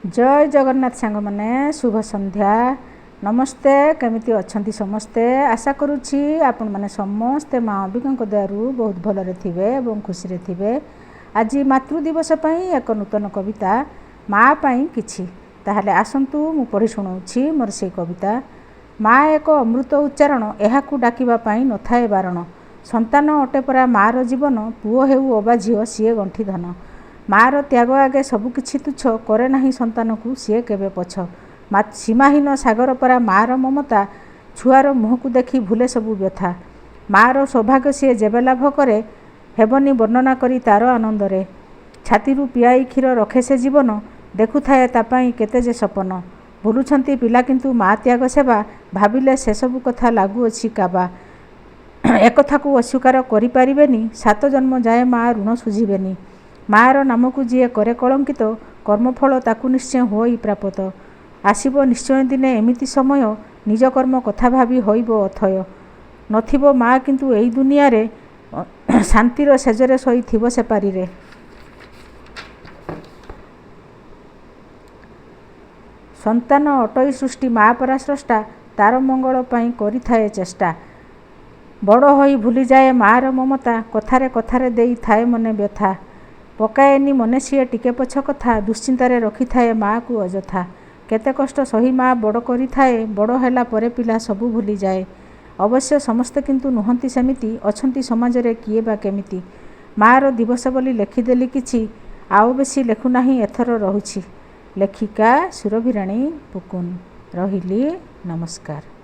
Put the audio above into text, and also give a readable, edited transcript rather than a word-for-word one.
जय जगन्नाथ सांग मैंने शुभ संध्या नमस्ते केमिति अछंती समस्ते आशा करुछि आपण माने समस्ते माँ अंबिका दयारू बहुत भलरे थिबे एवं खुशी रे थिबे। आज मातृ दिवस पई एक नूतन कविता माँ पई किछि ताहले आसंतु मु पढ़ी शुणाउछि मोर से कविता। माँ एक अमृत उच्चारण एहाकू डाकिबा पई नथाए बारण संतान अटे परा मार जीवन पुओ हेउ अबा झियो सिए गंठी धन। मार त्याग आगे सबुकिछि तुच्छ करे नाही संतान को सीए केबे पछ। सीमाहीन सागर परा मार ममता छुआर मुह को देखी भूले सबु व्यथा। मार सौभाग्य सीए जेबे लाभ करे हेबनी वर्णना करी तार आनंदरे। छातीरू पियाई क्षीर रखे से जीवन देखुथाए तापाई केते जे सपन। भूलुछंती पिला किंतु माँ त्याग सेवा भाविले से सबु कथा लागू अछि काबा। एकथा को अस्वीकार करि पारिबेनी 7 जन्म जाए माँ ऋण सुझिबेनी। मार नाम को जी करे कलंकित कर्मफल ताकू निश्चय होई प्राप्त। आसीबो निश्चय दिने एमिति समय निज कर्म कथा भावी होइबो अथय। नथिबो माँ किंतु एई दुनिया रे शांतिर सेजरे सोई थिबो से पारी रे। संतान अटई सृष्टि माँ परा स्रष्टा तार मंगल पई करि थाए चेष्टा। बड़ होई भूली जाए मार ममता कथारे कथारे देई थाए मने व्यथा। पकाएनी मने सीए टिके पछ कथा दुश्चिंतारे रखि थाए माँ को अजथा। केते कष्ट सही माँ बड़ करि थाए बड़ हैला परे पिला सबु भूली जाए। अवश्य समस्ते किंतु नुहंती सेमिति अछंती समाज रे किए बा केमिति। मार दिवस बोली लेखिदेली किछि आउ बेसी लेखु नाही एथर रहुछि। लेखिका सुरभिराणी पुकुन रहिली नमस्कार।